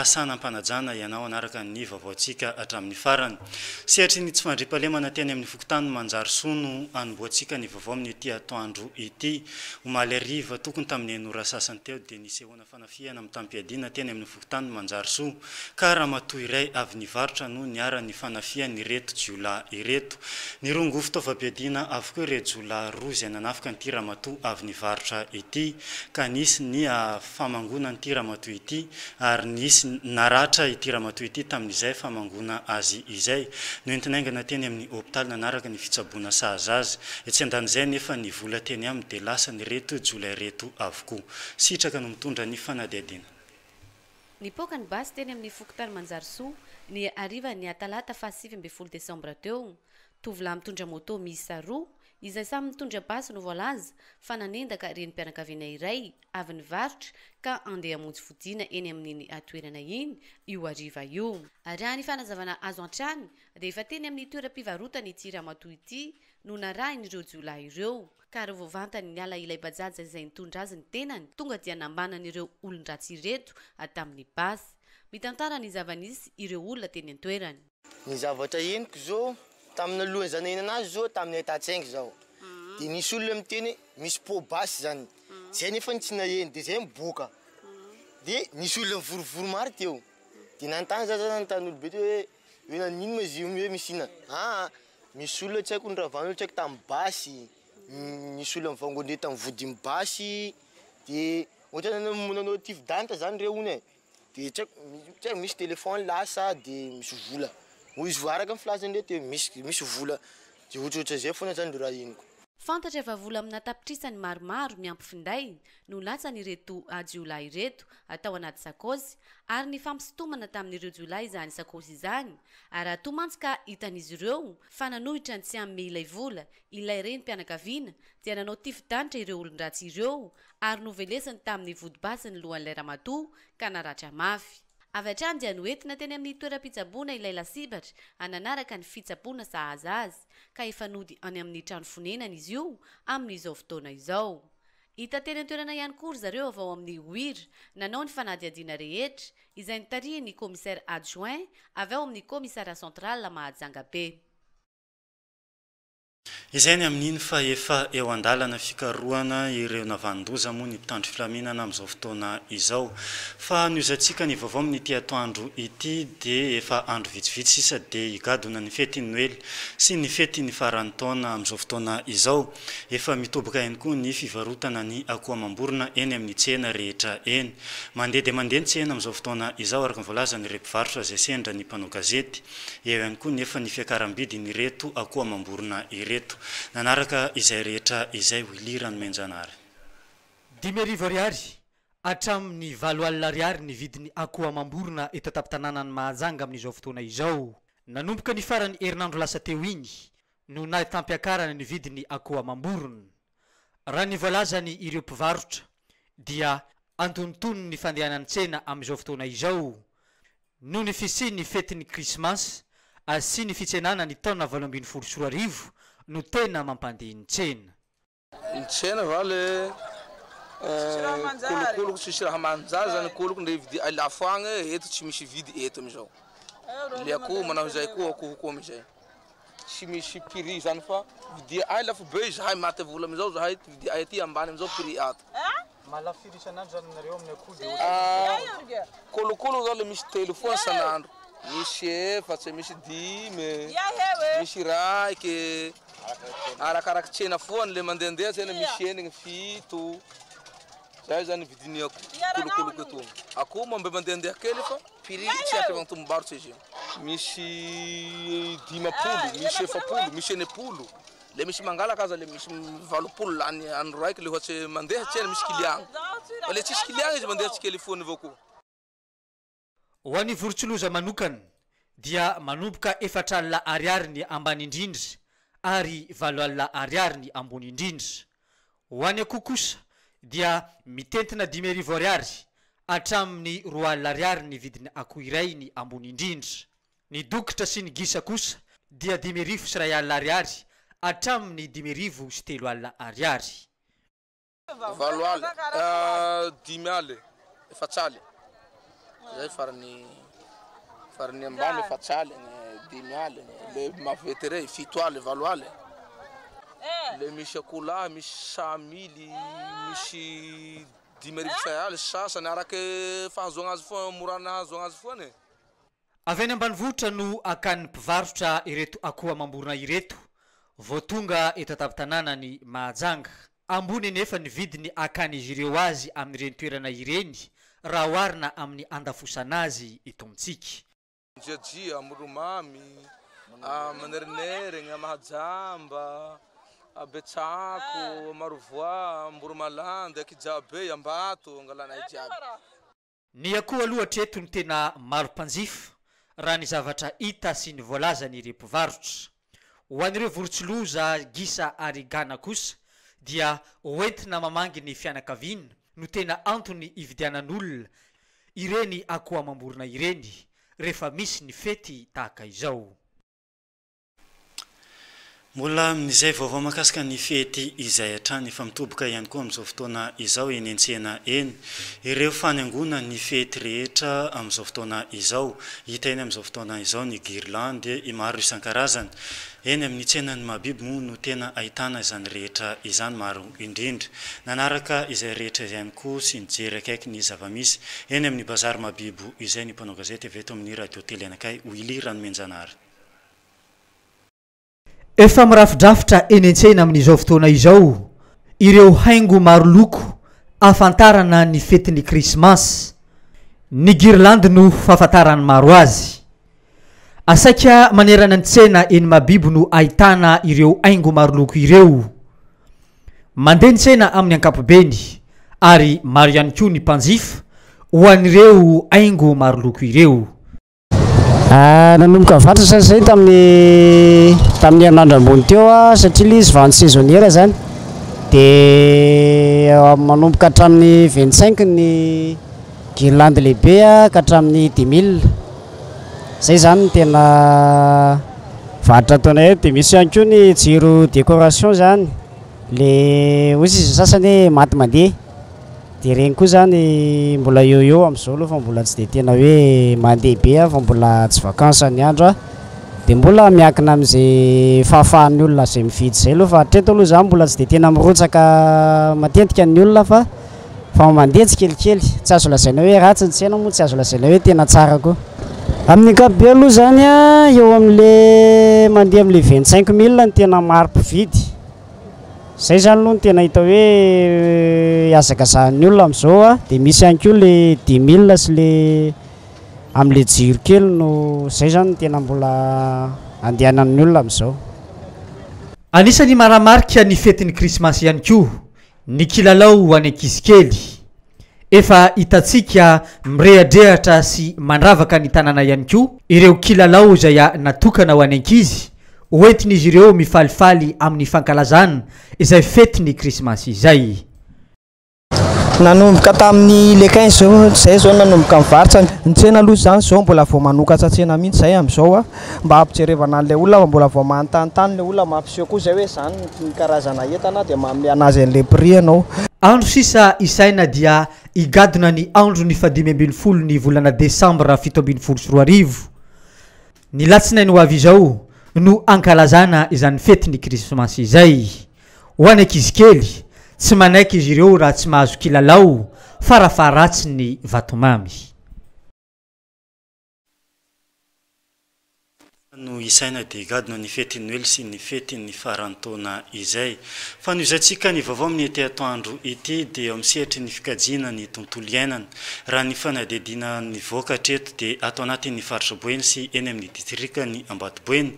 asanam-panajana ianao anaraka ny vaovaontsika hatramin'ny farany. Sehatra ny tsy fandriam-pahalemana teny amin'ny fokontany manjary soa no anomboantsika ny vaovao amin'ny ity atoandro ity. Omaly hariva tokony tamin'ny enora sasany teo dia nisehoana fanafiana amin'ny tampiadiana teny amin'ny fokontany manjary soa ka ramatoa iray avy nivarotra no niara ny fanafiany ireto jiolahy ireto. Nirongo fitaovam-piadiana avokoa ireo jiolahy roa izay nanafika nyity ramatoa avy nivarotra ity ka nisy ny famangona nyity ramatoa ity ary nisy naratra ity ramatoa ity tamin'izay famangona azy izay no entinaingana teny amin'ny hôpitaly nanaraka ny fitsaboana sahazazy. Etsy andan'izay nefa ny vola teny aminy dia lasa ny reto jiolahy reto avokoa. Sitraka no mitondra ny fanadihadiana. Nipoaka ny basy teny amin'ny fokontany manjary soa ny ariva ny atalata fa 7 desambra teo. Tovolahy mitondra moto miisa roa izay samy mitondra basy no voalaza fa nanendaka renim-pianakaviana iray avy nivarotra ka andeha hamonjy fodiana eny amin'ny atoerana iny io ariva io. Ary raha ny fanazavana azo an-trany dia efa teny amin'ny toeram-pivarotana ity ramatoa ity no narahiny ireo jiolahy ireo ka rehefa vantany ny ala ilay bajaja izay nitondra azy ny tenany tonga dia nambanany ireo olon-dratsy ireto tamin'ny basy. Mitantara ny zava-nisy ireo olona teny an-toerany. Ny zavatra henoko zao tamin'ny alohan'ny zany anazy zao tamin'ny etatsengy zao. Dia nisy olona miteny misy po basy zany. Zay nefa tsy naheny dia zay miboaka. Dia nisy olona mivorovoro maro teo. Dia nantany nantany olobe teo hoe nanino ma izy io hoe misy ina. Misy olona tsy haiko ny ravan'olona tsy haiko tamin'ny basy. Nisy olona mivangondre tamin'ny vodiny basy. Dia ohatra nanao tifidanta zany reo ony. Dia tsy haiko misy telefony lasa dia misy vola. Hoy izy araka ny filasan'ireo teo misy vola. Dia ohatrohatra zay foana zany raha henoko. Fantatra efa vola amina tapitrisany maromaro miampy finday no latsan' ireto jiolahy ireto atao anaty sakosy ary ny fampisintomana tamin'ireo jiolahy izany sakosy izany ary atao mantsy ka hitan'izy ireo fa nanohitra ny tsy amme ilay vola ilay renim-pianakaviana dia nanao tifidantitra ireo olon-dratsy ireo ary novelesany tamin'ny vodi-basy ny lohan'ilay ramatoa ka naratra mafy. Avy hatrany dia noentina teny amin'ny toeram-pitsaboana ilay lasibatra ananaraka ny fitsaboana sahazazy ka efa nody any amin'ny trano fonenana izy io amin'izao fotoana izao. Hita teny an-toerana ihany koa zareo avy ao amin'ny OIR nanao ny fanadihadiana rehetra izay nitarihin'ny commissaire adjoint avy ao amin'ny commissariat central Mahajanga be. Izay ny amin'iny fa efa eo andalana fikarohana ireo navandoza moa ny mpitandro filaminana amin'izao fotoana izao. Fa niozatsika ny vaovao amin'ity atoandro ity dia efa andro vitsivitsy sisa dia higadona ny fety Noely sy ny fety ny faran'ny taona amin'izao fotoana izao. Efa mitoboka ihany koa ny fivarotana ny akoho amam-borona eny amin'ny tsena rehetra eny. Mandeha dia mandeha ny tsena amin'izao fotoana izao araka ny voalazany ireo mpivarotra izay sendra ny mpanao gazety. Eo ihany koa nefa ny fiakaram-bidiny ireto akoho amam-borona ireto. Nanaraka izay rehetra izay Wilirano Menjanary. 10,000 ariary hatramin'ny 4 alina ariary ny vidiny akoho amam-borona eto an-tampon-tanànan'ny Mahajanga amin'izao fotoana izao. Nanomboka ny farany herinandro lasa teo iny no natampiakarana ny vidiny akoho amam-borona. Raha ny voalazany ireo mpivarotra dia antonontono ny fandehanany tsena amin'izao fotoana izao no ny fisian'ny fetin'ny krismasy sy ny fitsenana ny taona 2024 no tena mampandeha ny tsena. Ny tsena vale kolokolo tsisy raha manjaza ny koloko ndre vidi alafo agny eto tsy misy vidy eto amizao. Le akoho manao izay koa akoho koa amizay. Tsy misy prix zany fa vidi alafo be zahay maty vola amizao zahay vidi aty ambany amizao prix ato. Malafiry isan'andro zany nareo amin'ny akoho dia kolokolo zao le misy telo foana isan'andro. Misy efatsy, misy dimy, misy raiky. Arakaraky tsena foana le mandehandeha tsena misy enigny fito. Zay zany vidiny kolokolo eto. Akoho mambe mandehandeha kely fa prix tsy aty agnaty tombobarotra izy io. Misy 10, misy 7, misy 9. Le misy mangalaka aza le misy 8 lany andro raiky le ohatsy mandeha tsena misy kiliagna. Le tsisy kiliagna izy mandeha tsikely foana avao koa. Ho an'ny vorontsiloza manokana dia manomboka 4 alina ariary ny ambany indrindra ary 4 alina ariary ny ambony indrindra. Ho an'ny akoho kosa dia mitentina 10,000 ariary hatramin'ny 2 alina ariary ny vidiny akoho iray ny ambony indrindra. Ny dokotra sy ny gisa kosa dia 10,000 sy 2 alina ariary hatramin'ny 10,000 sy 3 alina ariary. 4 alina, 10 alina, 4 alina. zay farany ambany efatsaligny 5 aligny le mavety rey 7 aly 8 aly le misy akola misy 100 000 misy 10 000 aly sasany araky fahazoagna azy foa morana hazoagna azy foany avy any ambanivohitra no akany mpivarotra ireto akoho amam-borona ireto vao tonga eto an-tampon-tanànany Mahajanga ambony nefa ny vidiny akany izy ireo azy amin'ireny toerana ireny raha oharina amin'ny andafosana azy eto amintsika jiajia moromamy manerinerigna Mahajamba Abetsako Marovoa Mboromalanda Akijabe Ambato angalana ijiaby ny akoho aloha hatreto ny tena maro mpanjifa raha ny zavatra hita sy ny voalaza ny mpivarotra ho an'ireo vorontsiloza gisa ary gana kosa dia hoentina mamangy ny fianakaviana no tena antony ividianan'olona ireny akoho amam-borona ireny rehefa misy ny fety tahaka izao. Mbola amin'izay vaovao mahakasika ny fety izay hatrany efa mitoboka ihany koa amin'izao fotoana izao eny an-tsena eny ireo fanaingona ny fety rehetra amin'izao fotoana izao hita eny amin'izao fotoana izao ny guirlande maro isan-karazany eny amin'ny tsenany Mahabibo moa no tena ahitana izany rehetra izany maro indrindra nanaraka izay rehetra ihany koa sy nijery akaiky ny zavamisy eny amin'ny bazary Mahabibo izay ny mpanao gazety avy eto amin'ny radio tele anakay Willy Ranomenjanary. Efa mirafidrafitra eny an-tsena amin'izao fotoana izao ireo haingo maro loko afantarana ny fetin'ny Krismasy ny guirlande no fahafantarany maro azy asaika manerana ny tsena eny Mahabibo no ahitana ireo haingo maro loko ireo mandeha ny tsena amin'ny ankapobeny ary maro ihany koa ny mpanjifa ho an'ireo haingo maro loko ireo. Nanomboka vatra sa zay tamin'ny herinandro ambony teo satria izy vente saisonnière zany de manomboka hatramin'ny 25 ny guirlande lehibe ka hatramin'ny 10 000 zay zany tena vatra ataonay de misy ihany koa ny jiro décoration zany le ozy izy sasany maty mandeha de regny koa zany mbola eo amin'izao aloha fa mbola tsy de tena hoe mandeha be fa mbola tsy vakansa ny andro de mbola miankina amin'izay fahafahan'ny olona zay mifidy zay aloha fa hatreto aloha zany mbola tsy de tena mirotsaka matetika ny olona fa mandeha tsikelikely tsy azo lazaina hoe ratsy ny tsena moa tsy azo lazaina hoe tena tsara koa amin'ny ankapobeny aloha zany eo amin'le mandeha amin'le 25 000 ny tena maro mpividy zay zany aloha ny tena hita hoe azakazahan'ny olona amin'izao de misy ihany koa le 10 000 sy le amin'le jiro kely no zay zany ny tena mbola andehanan'ny olona amin'izao. Anisany maramarika ny fetin'ny Krismasy ihany koa ny kilalao ho any ankizy kely efa hitatsika mirehadrehatra sy mandravaka ny tanàna ihany koa ireo kilalao izay natokana ho any ankizy hoentin'izy ireo mifalifaly amin'ny fankalazana izay fetin'ny Krismasy izay. Nanomboka tamin'ny le 15 zay zao nanomboka mivarotra ny tsena aloha zany zao mbola vao manokatra tsena mihitsy zay amin'izao mba hampijerevana an'ilay olona mbola vao manontanytany le olona mampiseho koa zay hoe zany ny karazana entana dia manome anazy an'le prix ianao. Andro sisa isaina dia higadona ny andro ny 15 ny volana Desambra 1724 ny latsinainy ho avy izao no ankalazana izany fetin'ny Krismasy izay ho any ankizy kely tsy manaiky izy ireo raha tsy mahazo kilalao farafaratsy ny vatomamy. No isaina dia higadona ny fety Noely sy ny fety ny farantaona izay fa noizantsika ny vaovao amin'ny ety atoandro ity dia eo amin'ny sehatra ny fikajiana ny tontolo iainana raha ny fanadihadiana ny voaka hatreto dia atao anatin'ny faritra Boeny sy eny amin'ny distrika ny Ambatoboeny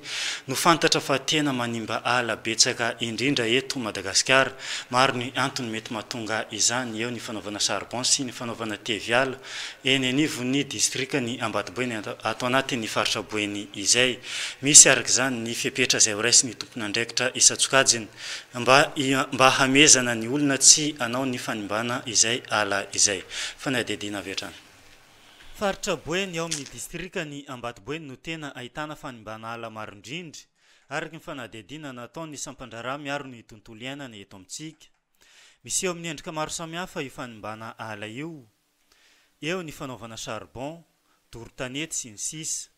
no fantatra fa tena manimba ala betsaka indrindra eto Madagasikara maro ny antony mety mahatonga izany eo ny fanaovana charbon sy ny fanaovana teviala eny anivon'ny distrika ny Ambatoboeny atao anatin'ny faritra Boeny izay. Misy araka zany ny fepetra izay ho raisy ny tompon'andraikitra Isatsokajiny mba hamezana ny olona tsy anao ny fanimbana izay ala izay. Fanadihadiana avy hatrany. Faritra Boeny ao amin'ny distrika ny Ambatoboeny no tena ahitana fanimbana ala maro indrindra araka ny fanadihadiana nataony sampandraraha miaro ny tontolo iainana eto amintsika. Misy eo amin'ny endrika maro samihafa io fanimbana ala io. eo ny fanaovana charbon, dorotanety sy ny sisa.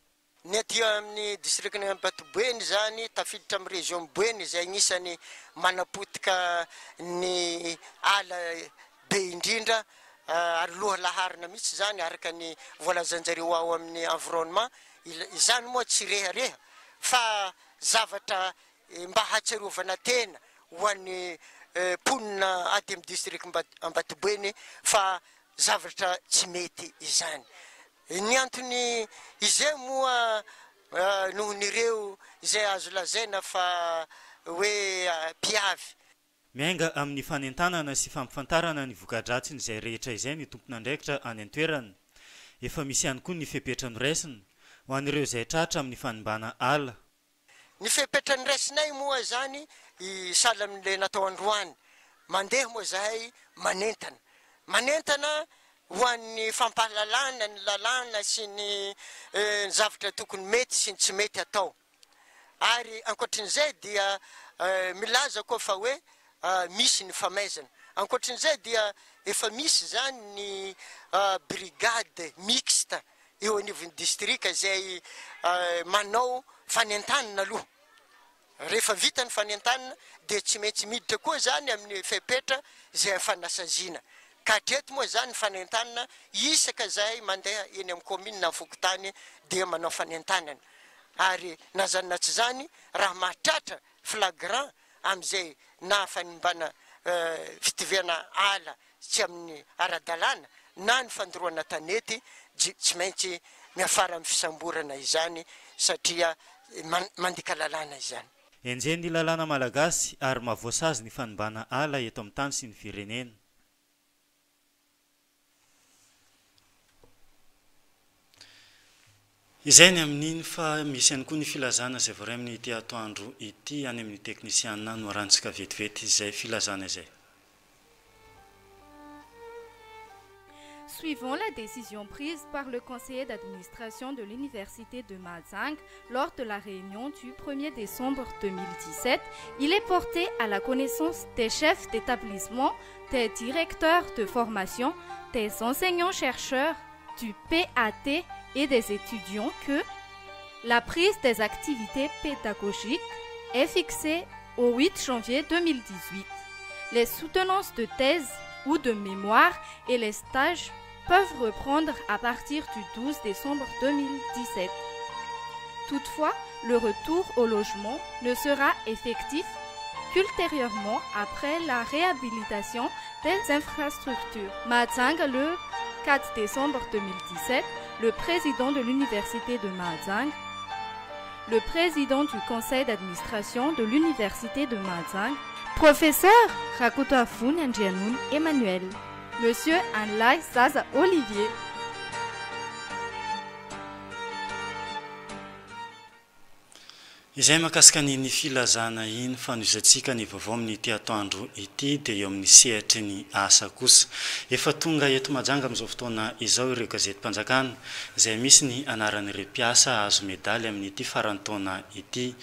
Ny aty amin'ny districtny Ambatoboeny zany tafiditra amin'ny région Boeny izay agnisany manapotika ny ala be indrindra ary loha laharina mihitsy zany araka ny voalazanjareo ao amin'ny environnement izany moa tsy rehareha fa zavatra mba hatsiarovana tena ho an'ny ponina aty amin'ny district Ambatoboeny fa zavatra tsy mety izany. Ny antony izay moa noho nireo izay azo lazaina fa hoe mpiavy. Miainga amin'ny fanentanana sy fampifantarana ny voka-dratsiny izay rehetra izay ny tompon'andraikitra any an-toerany. Efa misy ihany koa ny fepetra noraisiny ho an'ireo izay tratra amin'ny fanimbana ala. Ny fepetra noraisinay moa zany sahala amin'ilay natao androany. Mandeha moa zahay manentana ho an'ny fampahalalana ny lalàna sy ny zavatra tokony mety sy ny tsy mety atao. Ary ankoatrin'izay dia milaza koa fa hoe misy ny famaizana. Ankoatrin'izay dia efa misy zany ny brigade mixte eo anivon'ny distrika izay manao fanentanana aloha. Rehefa vita ny fanentanana dia tsy maintsy miditra koa zany amin'ny fepetra izay fanasazina. Ka hatreto moa zany fanentanana isaka zay mandeha eny amin'ny commune na Fokotany dia manao fanentanana. Ary nazanona tsy zany raha mahatratra flagrant amin'izay na fanimbana fitoviana ala tsy amin'ny ara-dalàna na ny fandoroana tanety tsy maintsy miafara amin'ny fisamborana izany satria mandika lalàna izany. Enjeny ny lalàna malagasy ary mahavoasazy ny fanimbana ala eto amin'ny tany sy ny firenena. Izay ny amin'iny fa misy ihany koa ny filazana izay voaray amin'ny ity atoandro ity any amin'ny teknisiana no arantsika vetivety izay filazana izay. Suivant la décision prise par le conseiller d'administration de l'université de Mazang lors de la réunion du 1er décembre 2017, il est porté à la connaissance des chefs d'établissement, des directeurs de formation, des enseignants-chercheurs, du PAT et des étudiants que la prise des activités pédagogiques est fixée au 8 janvier 2018. Les soutenances de thèse ou de mémoire et les stages peuvent reprendre à partir du 12 décembre 2017. Toutefois, le retour au logement ne sera effectif qu'ultérieurement après la réhabilitation des infrastructures. Mazang, le 4 décembre 2017, le président de l'université de Mazang, le président du conseil d'administration de l'université de Mazang, professeur Rakotafun Njianoun Emmanuel, monsieur Anlai Zaza Olivier, izay makasika ny filazana iny fanoizatsika ny vaovao amin'ny ity atoandro ity dia eo amin'ny sehatra ny asa kosa. Efa tonga eto Majanga amin'izao fotoana izao ireo gazety-mpanjakana izay misy ny anaran'ireo mpiasa azo medaly amin'ny ity farantaona ity.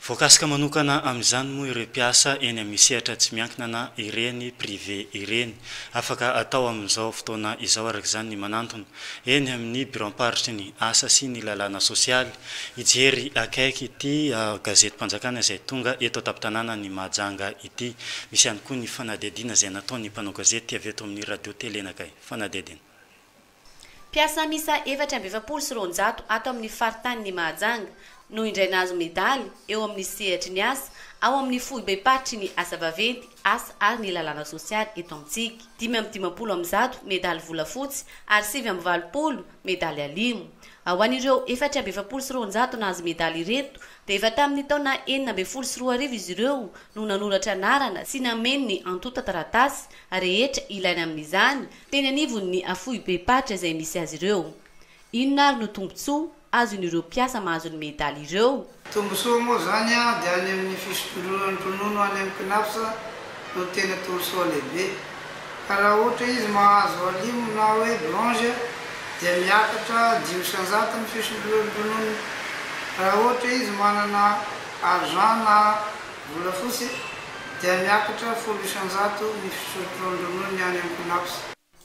Voakasika manokana amin'izany moa ireo mpiasa eny amin'ny sehatra tsy miankina na ireny privé ireny. Afaka atao amin'izao fotoana izao araka izany ny manantona eny amin'ny bureau-paritry ny asa sy ny lalàna sosialy. Ijery akaiky ity gazety-mpanjakana izay tonga eto an-tampon-tanàna ny Mahajanga ity. Misy ihany koa ny fanadihadiana izay nataony mpanao gazety avy eto amin'ny radio télé nakay. Fanadihadiana. Mpiasa misa 720 ato amin'ny faritany ny Mahajanga no indray nazo medaly eo amin'ny sehatry ny asa ao amin'ny foibe-patry ny asa vaventy asa ary ny lalàna sosialy eto amintsika. 550 medaly volafotsy ary 720 medaly alimo. Ao an'ireo 420 nazo medaly ireto dia efa tamin'ny taona 412 izy ireo no nanoratra anarana sy nameny ny antota taratasy rehetra ilaina amin'izany teny anivon'ny foibe-patry izay misy azy ireo. Inona ary no tombontsoa azon'ireo mpiasa mahazo ny medaly ireo? Tombontsoa moa zany dia any amin'ny fisotoroana ronono any amin'ny kinafsa no tena tombontsoa lehibe. Ka raha ohatra izy mahazo alimo na hoe blanche dia miakatra 500 ny fisotoroana ronono. Raha ohatra izy manana argent na volafotsy dia miakatra 700 ny fisotoroana ronono any amin'ny kinafsa.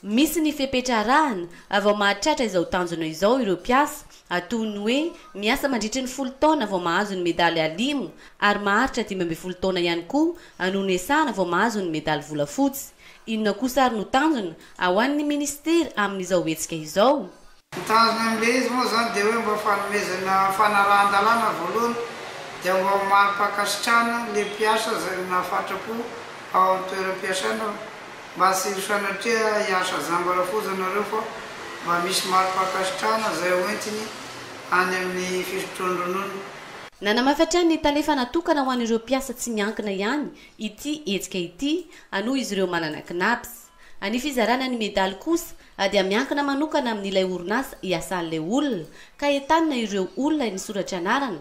misy ny fepetrarahana avao mahatratra izao tanjona izao ireo mpiasa atony hoe miasa mandritry ny 10 taona vao mahazo ny medaly alimo ary maharitra 12 taona ihany koa anono esana vao mahazo ny medaly volafotsy. Inona kosa ary no tanjona ao an'ny ministera amin'izao hetsika izao? Tanjona amin'ilay izy moa zany dia hoe mba fanomezana fanarahan-dalàna voalohany dia mba marim-pakasitrahana ilay mpiasa izay nahafatrapo ao amin'ny toeram-piasana mba tsy sanatria hiasa zambarafo zanareo fa mba misy marim-pakasitrahana izay hoentiny any amin'ny fisotroan'ny ronono. Nanamafatra ny talefa natokana ho an'ireo mpiasa tsy miankina ihany ity hetsika ity anoho izy ireo manana kinaps. Any fizarana ny medaly kosa dia miankina manokana amin'ilay orinasa hiasan'ilay olona ka entanina ireo olona ny soratra anarana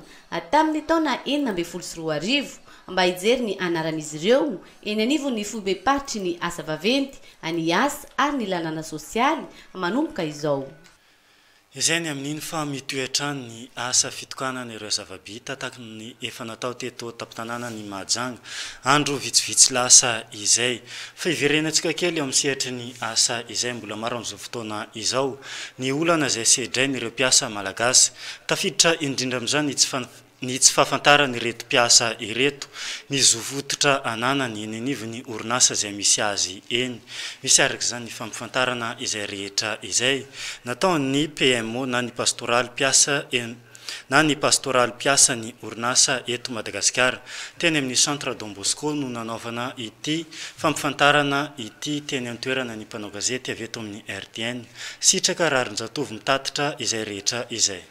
tamin'ny taona 1992 mba hijery ny anaran'izy ireo eny anivon'ny foibe-paritry ny asa vaventy, ny asa ary ny lalàna sosialy manomboka izao. Izay ny amin'iny fa mitoetrany ny asa fitokanana ireo zava-bita tahaka ny efa natao teto tapitanana ny Mahajanga andro vitsivitsy lasa izay fa iverenantsika kely amin'ny sehatry ny asa izay mbola maro amin'izao fotoana izao ny olana izay sedrainy ireo mpiasa malagasy tafiditra indrindra amin'izany ny tsy fahafantarany ireto mpiasa ireto ny zovototra ananany eny anivon'ny orinasa izay misy azy eny. Misy araka izany ny fampifantarana izay rehetra izay nataon'ny PMO na ny pastoraly mpiasa ny orinasa eto Madagasikara teny amin'ny Centre Don Bosco no nanaovana ity fampifantarana ity teny amin'ny toerana ny mpanao gazety avy eto amin'ny RTN sitraka rarin-jatovy mitatitra izay rehetra izay.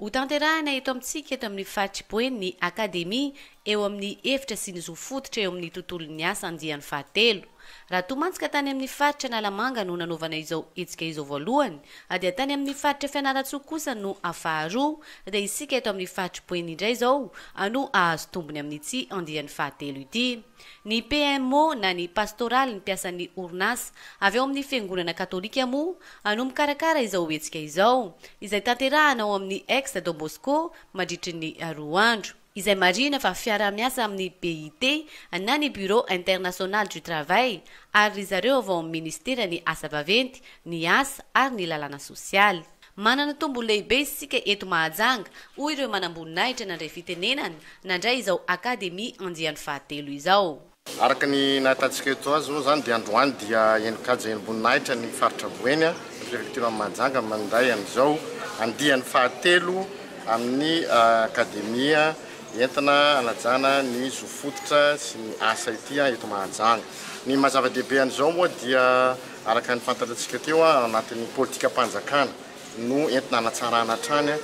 Ho tanterahina eto amintsika eto amin'ny fatripoeny ny akademia eo amin'ny efitra sy ny zofototra eo amin'ny tontolon'ny asa andiany fahatelo. Raha tomantsika tany amin'ny faritra Nalamanga no nanaovana izao hetsika izao voalohany, dia tany amin'ny faritra Fianarantsoa kosa no faharoa, dia isika eto amin'ny fatripoeny indray izao no ahazo tombony amin'ity andiany fahatelo ity. Ny PMO na ny pastoraly ny mpiasan'ny orinasa avy ao amin'ny fiangonana katolika moa no mikarakara izao hetsika izao izay tanterahana ao amin'ny ex Don Bosco mandritry ny 2 andro. Izay marina fa fiara-miasa amin'ny BIT na ny Bureau International du Travail ary zareo avao amin'ny ministera ny asa vaventy, ny asa ary ny lalàna sosialy. Manana tombo lehibe isika eto Mahajanga hoy ireo manamboninahitra nandray fitenenana nandray izao akademia andiany fahatelo izao. Araka ny nahitatsika eto azy moa zany dia androany dia enokajy enimboninahitra ny faritra Boeny prefecture Mahajanga mandray amin'izao andiany fahatelo amin'ny akademia entina anajana ny zofototra sy ny asa ity eto Mahajanga. Ny mazava-dehibe an'izao moa dia araka ny fantantsika teo anatin'ny politika mpanjakana no entina anatsarana hatrany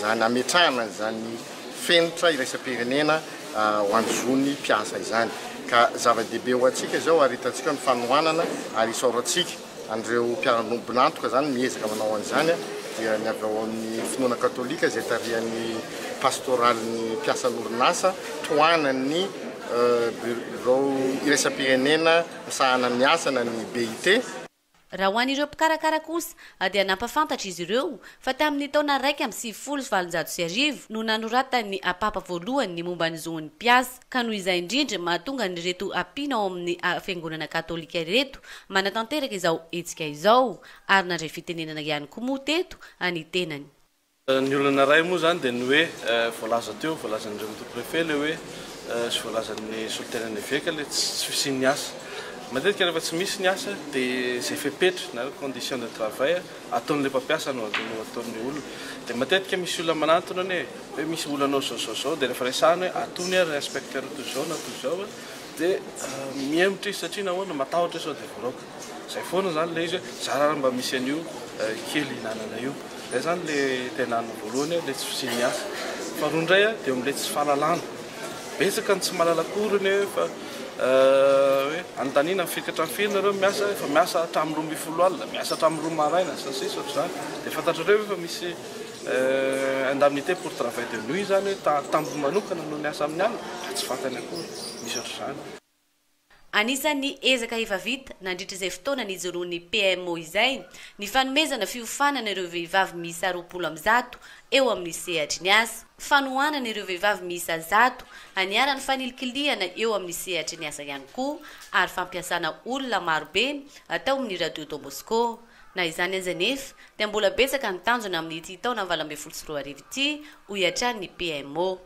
zany ametrahana zany fenitra iraisam-pirenena ho an'izony mpiasa izany. Ka zava-dehibe ho antsika izao aritantsika ny fanohanana ary isaorantsika an'ireo mpiara-nombonantoka zany miezaka manao an'izany dia ny avy ao amin'ny finoana katolika izay tarihan'ny pastoraly mpiasan'ny orinasa tohanany bureau iraisam-pirenena misahana ny asana ny BIT. Raha ho an'ireo mpikarakara kosa dia nampafantatra izy ireo fa tamin'ny taona 1970 no nanoratany papa voalohany ny momba n'izony mpiasa ka noho izay indrindra mahatonga ny reto ampina ao amin'ny fiangonana katolika reto manatanteraka izao hetsika izao ary nandray fitenenana ihany koa moa teto ny tenany. Ny olana ray moa zany dia ny hoe voalaza teo voalazan'ireo préfet le hoe sy voalazan'ny solitenany evêque le tsy fisiany ny asa. Matetika rehefa tsy misy ny asa dia izay fepetra na condition de travail ataon'ilay mpampiasa no ataon'ny olona. Dia matetika misy olona manantona hoe misy olanao zao dia rehefa resahana hoe atony ary inspecteur toy izao na toy izao dia mihemotra izy satria nahoana matahotra sao dia voaroka. Izay foana zany ilay izy hoe zara mba misy an'io kely hinanana io. Izay zany ilay tenany voalohany ilay tsy fisiany asa. Faharoa indray dia amin'ilay tsy fahalalana. Betsaka ny tsy mahalalakorony fa hoe antanina fikatra amin'ny fianareo miasa efa miasa hatramin'ny 12 alina miasa hatramin'ny 2 maraina sasy ohatr'izany dia fantatrareo efa misy indemnité pour travail de nuit zany hoe tambo manokana no ny asa amin'ny alina tsy fantany akory misy ohatr'izany. Anisan'ny ezaka efa vita nandritra izay fotoana nijoroan'ny PMO izay ny fanomezana fiofanana ireo vehivavy miisa 20 eo amin'ny sehatry ny asa. Fanohanana ireo vehivavy miisa 100 aniarany fanilikiliana eo amin'ny sehatry ny asa ihany koa ary fampiasana olona marobe atao amin'ny radio Don Bosco. Na izany aza nefa dia mbola betsaka ny tanjona amin'ity taona 2024 ity ho iatrany ny PMO.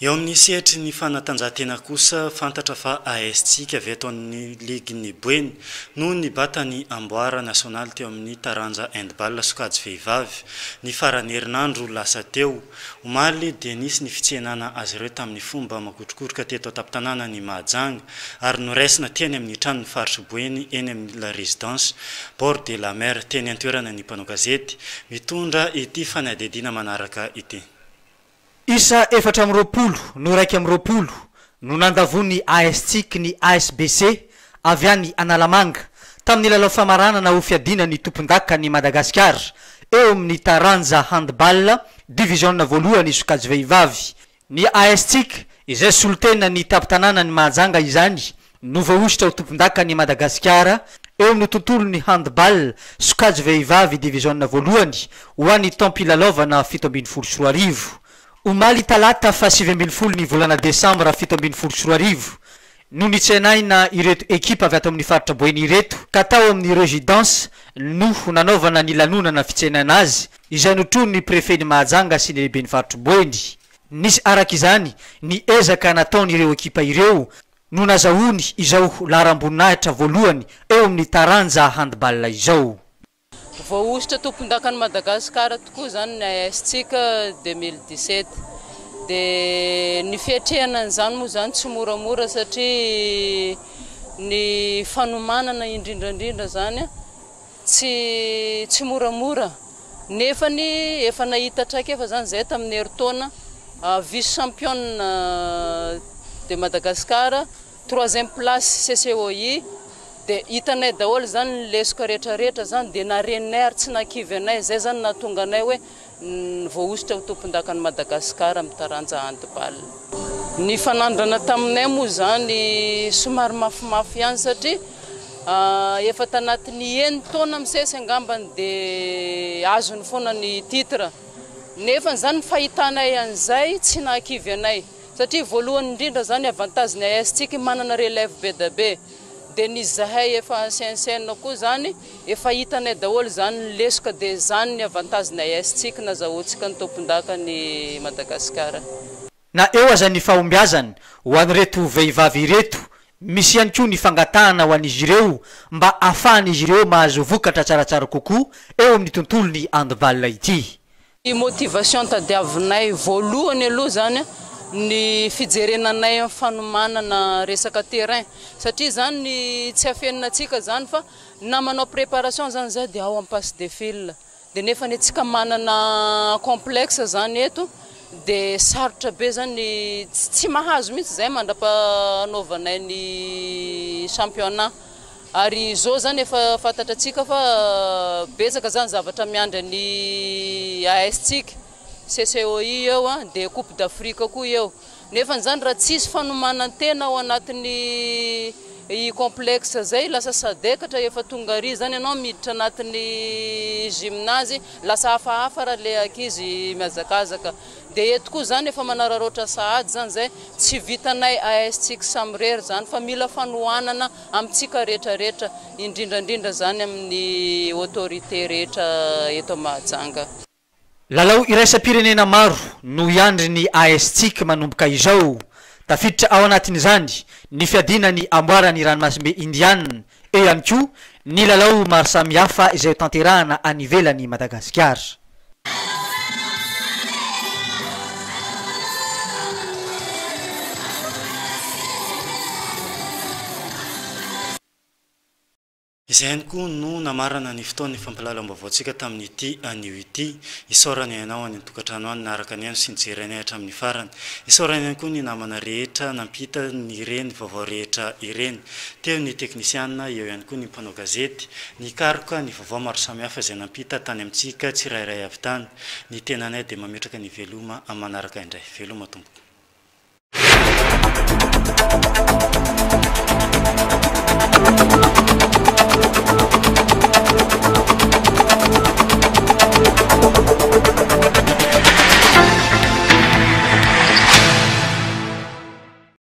Eo amin'ny sehatry ny fanatanjahantena kosa fantatra fa AS-tsika avy eto amin'ny ligy Boeny no nibatany amboara nasionaly teo amin'ny taranja handball sokajy vehivavy ny farany herinandro lasa teo. Omaly dia nisy ny fitsenana azy ireo tamin'ny fomba makotrokotroka teto an-tampon-tanàna ny Mahajanga ary noraisina teny amin'ny tranony faritry Boeny eny amin'ny la résidence Bord de la Mer teny an-toerana ny mpanao gazety mitondra ity fanadihadiana manaraka ity. Isa 420 no 120 no nandavony AS-tsika ny ASBC avy any Analamanga tamin'ny lalao famaranana ho fiadina ny tompon-daka ny Madagasikara eo amin'ny taranja handball division voalohany sokajy vehivavy. Ny AS-tsika izay solotena ny tampon-tanàna ny Mahajanga izany no voaositra ho tompon-daka ny Madagasikara eo amin'ny tontolo ny handball sokajy vehivavy division voalohany ho an'ny tampilalaovana 7 Omaly talata fa 7 ny volana Desambra 7 no nitsenaina ireto ekipa avy ato amin'ny faritra Boeny ireto ka tao amin'ny résidence no nanaovana ny lanonana fitsenana azy izay notrony ny préfet ny Mahajanga sy ny lehibe ny faritra Boeny. Nisy araka izany ny ezaka nataon'ireo ekipa ireo no nazahoany izao laharam-boninahitra voalohany eo amin'ny taranja handball izao. Voaositra tompon-daka ny Madagasikara tokoa zany ny AS-tsika 2017 dia ny fiatrehana an'izany moa zany tsy moramora satria ny fanomanana indrindrandrindra zany tsy moramora nefa ny efa nahita traika efa zany zay tamin'ny heritaona vice championne de Madagasikara 3e place CCOI dia hitanay daholo zany ny lesoka rehetrarehetra zany dia nareninay ary tsy nakivy anay zay zany nahatonga anay hoe voaositra ho tompon-daka ny Madagasikara amin'ny taranja handball. Ny fanandrana taminay moa zany somary mafimafy ihany satria efa tanatin'ny 9 taona misesy angambany dia azony foana ny titre nefa zany fahitanay an'izay tsy nakivy anay satria voalohany indrindra zany avantage ny AS-tsika manana relève be da be dia nisy zahay efa anciensaine koa zany efa hitanay daholo zany ny lesoka dia zany ny avantage ny AS-tsika nazahoantsika ny tompon-daka ny Madagasikara. Na eo aza ny fahombiazany ho an'ireto vehivavy ireto misy ihany koa ny fangatahana ho an'izy ireo mba ahafahan'izy ireo mahazo vokatra tsaratsara kokoa eo amin'ny tontolony handball ity. Ny motivation tadiavinay voalohany aloha zany ny fijerenanay amin'ny fanomanana resaka terrain satria zany ny tsy afeninantsika zany fa na manao préparation zany zay dia ao en passe de fil dia nefa ny antsika manana complexe zany eto dia sarotra be zany tsy mahazo mihitsy zay mandrapanaovanay ny championnat ary zao zany efa fantatratsika fa betsaka zany zavatra miandra ny AS-tsika CCOI eo dia Coupe d'Afrique koa eo nefa zany raha tsisy fanomanantena ao anatin'ny complexe zay lasa sadekatra efa tonga ary zany ianao miditra anatin'ny gymnase lasa hafahafa raha le ankizy miazakazaka dia eto koa zany efa manararoatra sahady zany zay tsy vitanay AS-tsika samirery zany fa mila fanohanana amintsika rehetrarehetra indrindrandrindra zany amin'ny autorité rehetra eto Mahajanga. Lalao iraisam-pirenena maro no iandry ny AS-tsika manomboka izao. Tafiditra ao anatin'izany ny fiadinany amboarany ranomasimbe Indiana eo ihany koa ny lalao maro samihafa izay tanterahana any ivelany Madagasikara. Izay ihany koa no namarana ny fotoana ny fampalalam-baovaontsika tamin'ity anio ity isaorana ianao any tokantrano any naraka ny ano sy nijerenay hatramin'ny farany. Isaorana ihany koa ny namana rehetra nampita ny ireny vaovao rehetra ireny. Teo ny teknisiana, eo ihany koa ny mpanao gazety, ny karoka ny vaovao maro samihafa izay nampita tany amintsika tsirairay avy tany. Ny tenanay dia mametraka ny veloma amin'ny manaraka indray. Veloma tompoko.